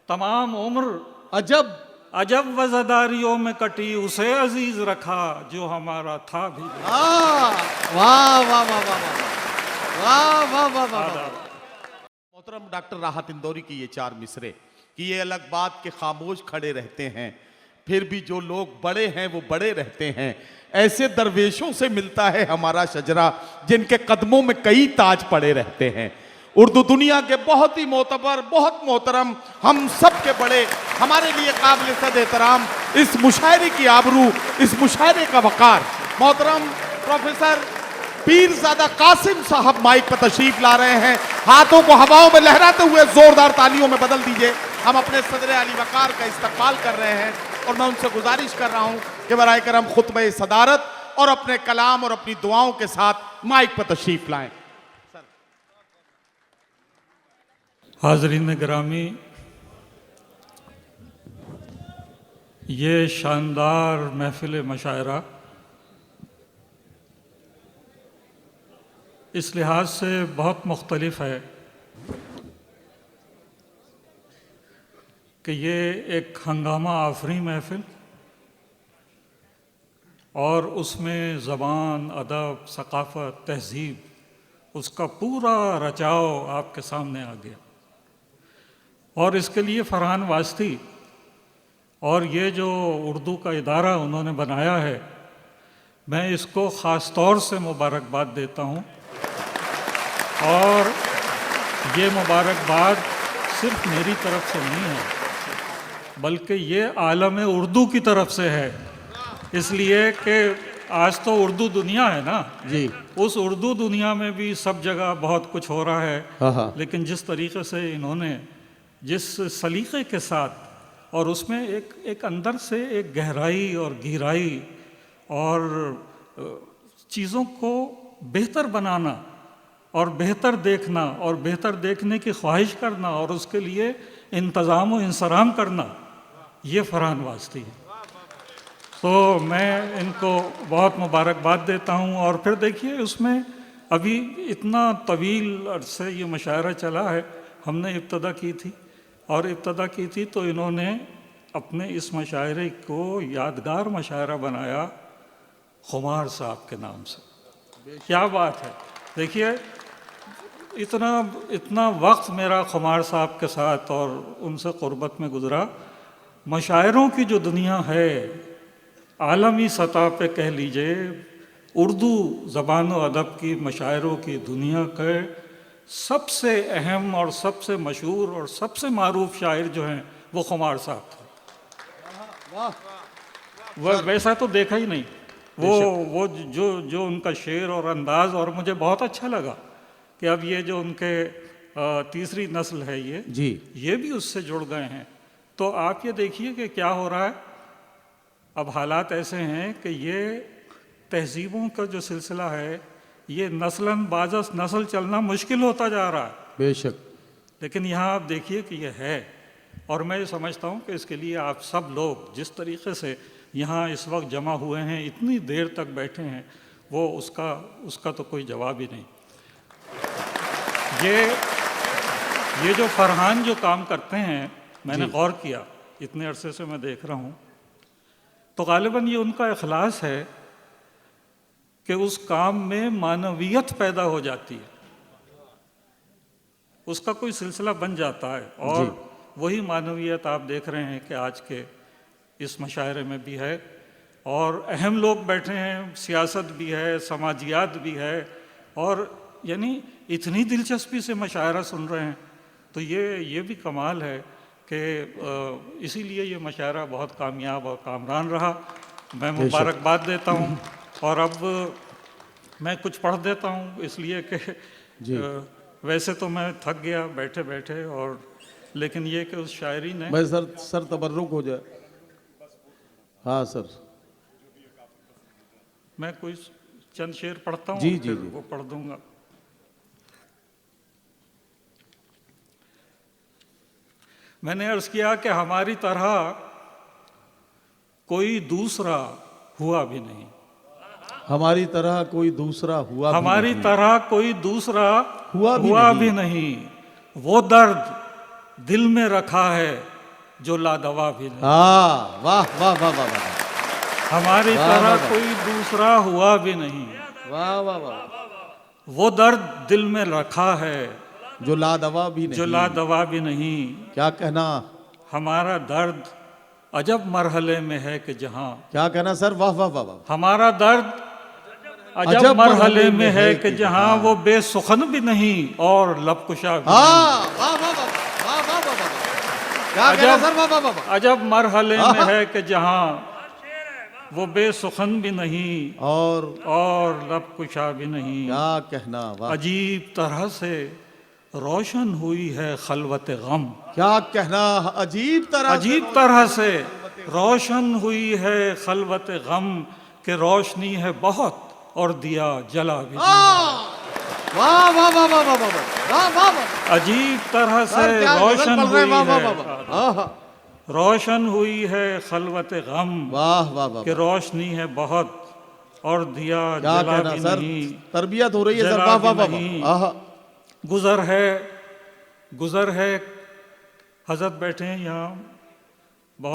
तमाम उम्र अजब अजब वज़ादारियों में कटी, उसे अजीज रखा जो हमारा था भी नहीं। वाह वाह वाह वाह वाह वाह वाह वाह वाह वाह। मोहतरम डॉक्टर राहत इंदौरी की ये चार मिसरे कि ये अलग बात के खामोश खड़े रहते हैं, फिर भी जो लोग बड़े हैं वो बड़े रहते हैं। ऐसे दरवेशों से मिलता है हमारा शजरा जिनके कदमों में कई ताज पड़े रहते हैं। उर्दू दुनिया के बहुत ही मोतबर, बहुत मोहतरम, हम सब के बड़े, हमारे लिए काबिल सद एहतराम इस मुशायरे की आबरू, इस मुशायरे का वकार, मोहतरम प्रोफेसर पीरजादा कासिम साहब माइक पर तशरीफ ला रहे हैं। हाथों को हवाओं में लहराते हुए जोरदार तालियों में बदल दीजिए। हम अपने सदर अली वकार का इस्तकबाल कर रहे हैं और मैं उनसे गुजारिश कर रहा हूं कि बराए करम खुतबे सदारत और अपने कलाम और अपनी दुआओं के साथ माइक पर तशरीफ लाएं। हाज़रीन गिरामी, ये शानदार महफिल मशायरा इस लिहाज से बहुत मुख्तलिफ है कि ये एक हंगामा आफरी महफिल और उसमें ज़बान, अदब, सकाफ़त, तहज़ीब, उसका पूरा रचाव आपके सामने आ गया। और इसके लिए फरहान वास्ती और ये जो उर्दू का इदारा उन्होंने बनाया है, मैं इसको ख़ास तौर से मुबारकबाद देता हूँ। और ये मुबारकबाद सिर्फ मेरी तरफ से नहीं है, बल्कि ये आलम उर्दू की तरफ से है। इसलिए कि आज तो उर्दू दुनिया है ना जी, उस उर्दू दुनिया में भी सब जगह बहुत कुछ हो रहा है, लेकिन जिस तरीके से इन्होंने, जिस सलीक़े के साथ, और उसमें एक अंदर से एक गहराई और गहराई और चीज़ों को बेहतर बनाना और बेहतर देखना और बेहतर देखने की ख्वाहिश करना और उसके लिए इंतज़ाम व इंसराम करना, ये फरहान वास्ती है। तो मैं इनको बहुत मुबारकबाद देता हूँ। और फिर देखिए, उसमें अभी इतना तवील अरसे ये मुशायरा चला है। हमने इब्तदा की थी और इब्तदा की थी तो इन्होंने अपने इस मुशायरे को यादगार मुशायरा बनाया खुमार साहब के नाम से। क्या बात है! देखिए, इतना वक्त मेरा खुमार साहब के साथ और उनसे क़ुर्बत में गुज़रा। मुशायरों की जो दुनिया है, आलमी सतह पे कह लीजिए, उर्दू ज़बान व अदब की मुशायरों की दुनिया के सबसे अहम और सबसे मशहूर और सबसे मारूफ शायर जो हैं वो खुमार साहब थे। वह वैसा तो देखा ही नहीं। वो जो उनका शेर और अंदाज़, और मुझे बहुत अच्छा लगा कि अब ये जो उनके तीसरी नस्ल है ये भी उससे जुड़ गए हैं। तो आप ये देखिए कि क्या हो रहा है। अब हालात ऐसे हैं कि ये तहज़ीबों का जो सिलसिला है, ये नस्लन बाज़ नस्ल चलना मुश्किल होता जा रहा है। बेशक। लेकिन यहाँ आप देखिए कि ये है। और मैं ये समझता हूँ कि इसके लिए आप सब लोग जिस तरीक़े से यहाँ इस वक्त जमा हुए हैं, इतनी देर तक बैठे हैं, वो उसका तो कोई जवाब ही नहीं। ये जो फरहान जो काम करते हैं, मैंने गौर किया, इतने अरसे से मैं देख रहा हूँ, तो ग़ालिबन ये उनका इखलास है कि उस काम में मानवियत पैदा हो जाती है, उसका कोई सिलसिला बन जाता है। और वही मानवियत आप देख रहे हैं कि आज के इस मुशायरे में भी है। और अहम लोग बैठे हैं, सियासत भी है, समाजियात भी है, और यानी इतनी दिलचस्पी से मुशायरा सुन रहे हैं। तो ये भी कमाल है कि इसीलिए ये मुशायरा बहुत कामयाब और कामरान रहा। मैं मुबारकबाद देता हूँ। और अब मैं कुछ पढ़ देता हूँ, इसलिए कि वैसे तो मैं थक गया बैठे बैठे, और लेकिन ये कि उस शायरी ने, मैं सर तबर्रुक हो जाए। हाँ सर, मैं कोई चंद शेर पढ़ता हूँ, जी, फिर वो पढ़ दूंगा। मैंने अर्ज़ किया कि हमारी तरह कोई दूसरा हुआ भी नहीं। हमारी तरह कोई दूसरा हुआ भी हमारी नहीं। तरह कोई दूसरा हुआ भी भी नहीं। वो दर्द दिल में रखा है जो लादवा भी नहीं। हाँ, वाह वाह वाह वाह वाह हमारी वाह, तरह वाह। कोई दूसरा हुआ भी नहीं। वाह वाह वाह, वो दर्द दिल में रखा है जो लादवा भी नहीं। जो लादवा भी नहीं। क्या कहना, हमारा दर्द अजब मरहले में है कि जहाँ क्या कहना सर, वाह वाह वाह वाह। हमारा दर्द अजब मरहले में है कि जहाँ वो बेसुखन भी नहीं और लबकुशा भी हाँ, वाह वाह वाह वाह वाह वाह वाह। क्या कहना सर, वाह वाह वाह वाह। अजब मरहले में है कि जहाँ वो बेसुखन भी नहीं और लबकुशा भी नहीं। क्या कहना, वाह। अजीब तरह से रोशन हुई है खलवत गम। क्या कहना, अजीब तरह से रोशन हुई है खलवत गम के रोशनी है बहुत और दिया जला भी नहीं। वाह वाह वाह वाह वाह वाह वाह वाह। अजीब तरह से रोशन हुई है, रोशन हुई है खलवत गम, वाह वाह वाह। कि रोशनी है बहुत और दिया क्या जला कहना भी सर, नहीं। तरबियत हो रही है सर, जला वाह भी वाह वाह नहीं। वाह। गुजर है हजरत बैठे हैं यहाँ।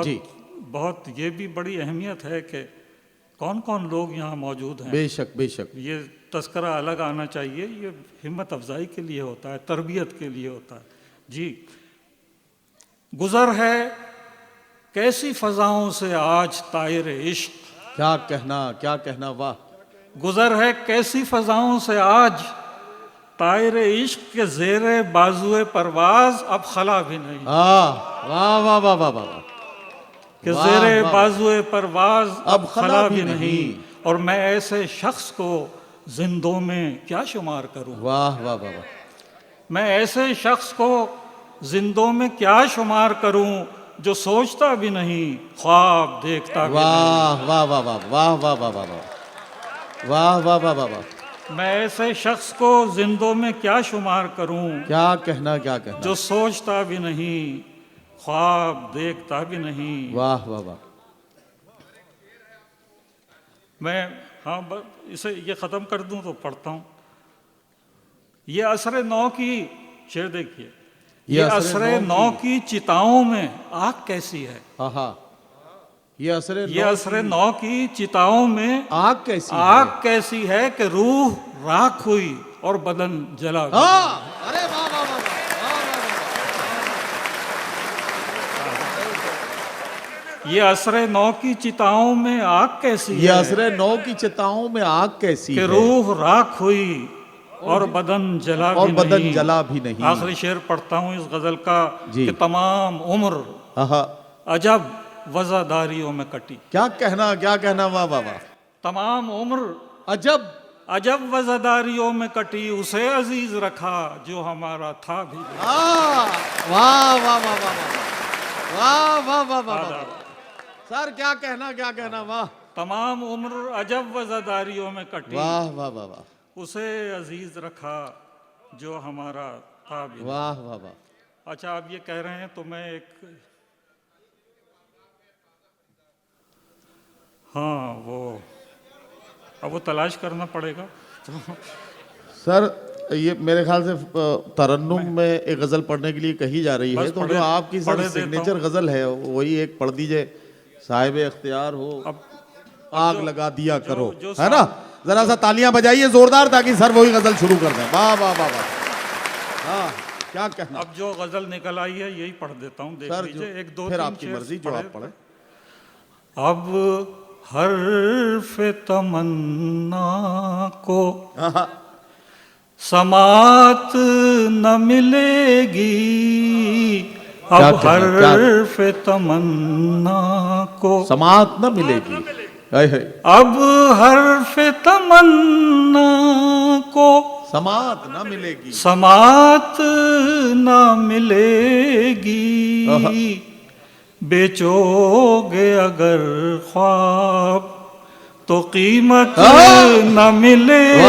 जी। बहुत ये भी बड़ी अहमियत है कि कौन कौन लोग यहाँ मौजूद हैं। बेशक बेशक। ये तस्करा अलग आना चाहिए। ये हिम्मत अफजाई के लिए होता है, तरबियत के लिए होता है। जी। गुजर है कैसी फजाओं से आज तायर इश्क। क्या कहना, वाह। गुजर है कैसी फजाओं से आज तायर इश्क के जेरे बाजुए परवाज अब खला भी नहीं। वाह वाह वाह वाह वाह वाह। कि जेरे बाजुए परवाज अब खला भी नहीं। नहीं। और मैं ऐसे शख्स को जिंदों में क्या शुमार करूं। वाह वाह वाह वाह। मैं ऐसे शख्स को जिंदों में क्या शुमार करूं जो सोचता भी नहीं, ख्वाब देखता भी नहीं। वाह वाह वाह वाह वाह वाह वाह वाह वाह वाह वाह वाह वाह वाह। मैं ऐसे शख्स को जिंदों में क्या शुमार करूं क्या कहना, जो सोचता भी नहीं, ख्वाब देखता भी नहीं। वाह वाह वाह। मैं इसे ये ख़त्म कर दूं तो पढ़ता हूँ। ये असरे नौ की शेर देखिए। ये असरे नौ की चिताओं में आग कैसी है। हाँ, ये असरे नौ की चिताओं में आग कैसी है कि रूह राख हुई और बदन जला। अरे वाह वाह वाह। ये असरे नौ की चिताओं में आग कैसी है। ये असरे नौ की चिताओं में आग कैसी कि है। रूह राख हुई और बदन जला भी नहीं। आखिरी शेर पढ़ता हूँ इस गजल का कि तमाम उम्र अजब वज़ादारियों में कटी। क्या कहना, वाह वाह वाह। तमाम उम्र अजब वज़ादारियों में कटी, उसे अजीज रखा जो हमारा था भी। वाह वाह वाह वाह वाह वाह वाह वाह। सर क्या कहना, वाह। तमाम उम्र अजब वज़ादारियों में कटी, वाह वाह वाह वाह। उसे अजीज रखा जो हमारा था भी। वाह वाह वाह। अच्छा, आप ये कह रहे हैं तो मैं एक अब वो तलाश करना पड़ेगा। सर ये मेरे ख्याल से तरन्नुम में एक गजल पढ़ने के लिए कही जा रही है, तो जो आपकी सर सिग्नेचर गजल है वही एक पढ़ दीजिए। साहिब इख्तियार हो आग लगा दिया करो, है ना। जरा सा तालियां बजाइए जोरदार ताकि सर वही गजल शुरू कर दें। वाह वाह वाह वाह। हाँ, क्या कहना। अब जो गजल निकल आई है यही पढ़ देता हूँ, देख लीजिए। एक दो फिर आपकी मर्जी, जो आप पढ़े। अब हर्फ़े तमन्ना को समात न मिलेगी। अब हर्फ़े तमन्ना को समात न मिलेगी। अब हर्फ़े तमन्ना को समात न मिलेगी। समात न मिलेगी। बेचोगे अगर ख्वाब तो कीमत न मिलेगी।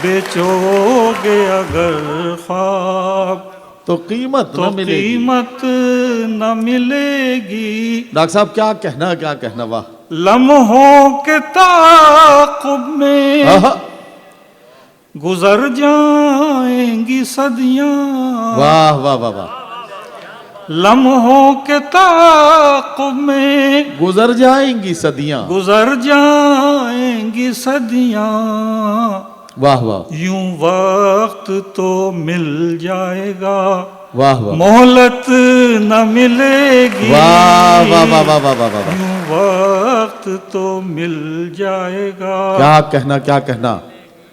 बेचोगे अगर ख्वाब तो कीमत तो न मिलेगी। कीमत न मिलेगी। डॉक्टर साहब क्या कहना, वाह। लम्हों के ताक़ुब में आहा, गुजर जाएंगी सदियां। वाह वाह वाह वाह। लम्हों के ताक़ुब में गुजर जाएंगी सदियां। गुजर जाएंगी सदियां। वाह वाह यूं वक्त तो मिल जाएगा, वाह वाह मोहलत न मिलेगी। वाह वाह वाह वाह वाह वाह वाह। यूं वक्त तो मिल जाएगा, क्या कहना।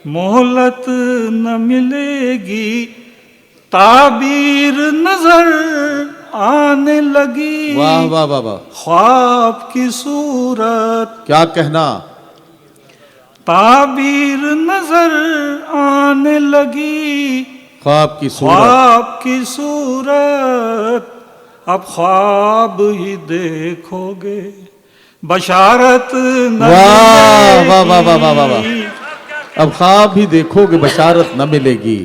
मोहलत न मिलेगी। ताबीर नजर आने लगी, वाह वाह वाह वाह। ख्वाब की सूरत। क्या कहना। ताबीर नजर आने लगी, ख्वाब की सूरत। ख्वाब की सूरत। अब ख्वाब ही देखोगे, बशारत न वाह वाह वाह वाह वाह वाह वाह। मिलेगी। अब ख्वाब ही देखोगे, बशारत न मिलेगी।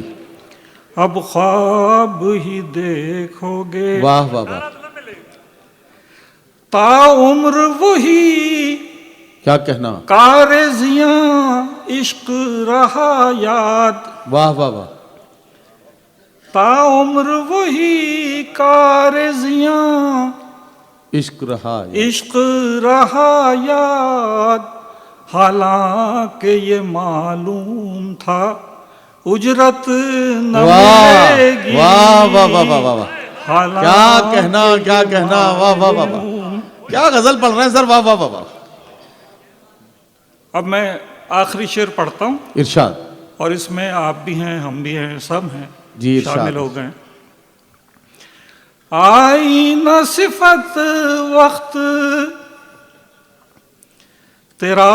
अब ख्वाब ही देखोगे, वाह वाह वाह। ताउम्र वही क्या कहना। कारज़ियां इश्क रहा याद। वाह वाह वाह। ताउम्र वही कारज़ियां इश्क रहा इश्क रहा याद। हालांकि ये मालूम था उजरत न मिलेगी। वाह वाह वाह वाह वाह वाह। हालांकि क्या कहना। वाह वाह वाह वाह। क्या गजल पढ़ रहे हैं सर। वाह वाह वाह वाह। अब मैं आखिरी शेर पढ़ता हूँ, इरशाद। और इसमें आप भी हैं, हम भी हैं, सब हैं जी, इरशाद। शामिल हो गए। आई न सिफत वक्त तेरा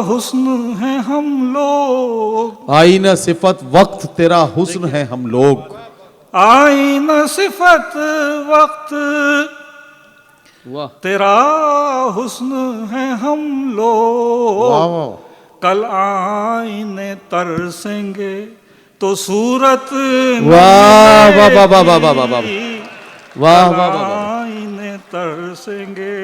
हुस्न है हम लोग। आई न सिफत वक्त तेरा हुस्न है हम लोग। आई न सिफत वक्त वाह तेरा हुस्न है हम लोग। वाह कल आईने तरसेंगे तो सूरत न वाह वाह वाह वाह वाह वाह वाह वाह मिलेगी। वाह कल वाह वाह। आईने तरसेंगे।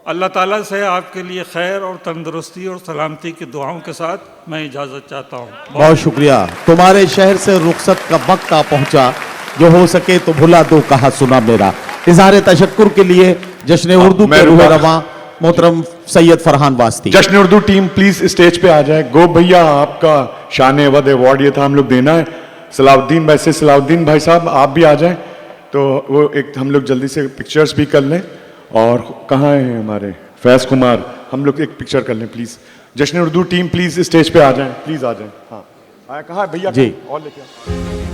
अल्लाह ताला से आपके लिए खैर और तंदुरुस्ती और सलामती की दुआओं के साथ मैं इजाज़त चाहता हूँ। बहुत शुक्रिया। तुम्हारे शहर से रुखसत का वक्त आ पहुंचा, जो हो सके तो भुला दो कहा सुना मेरा। इज़हार तशक्कुर के लिए जश्न उर्दू के रूह रवां मोहतरम सैयद फरहान वास्ती। जश्न उर्दू टीम प्लीज स्टेज पे आ जाए। गो भैया, आपका शान अवध अवार्ड ये था हम लोग देना है। सलाउद्दीन भाई से, सलाउद्दीन भाई साहब आप भी आ जाएं, तो वो एक हम लोग जल्दी से पिक्चर्स भी कर लें। और कहाँ हैं हमारे फैज कुमार, हम लोग एक पिक्चर कर लें प्लीज। जश्न उर्दू टीम प्लीज स्टेज पे आ जाएं, प्लीज आ जाएं। हाँ कहाँ है भैया जी। और लेके आओ।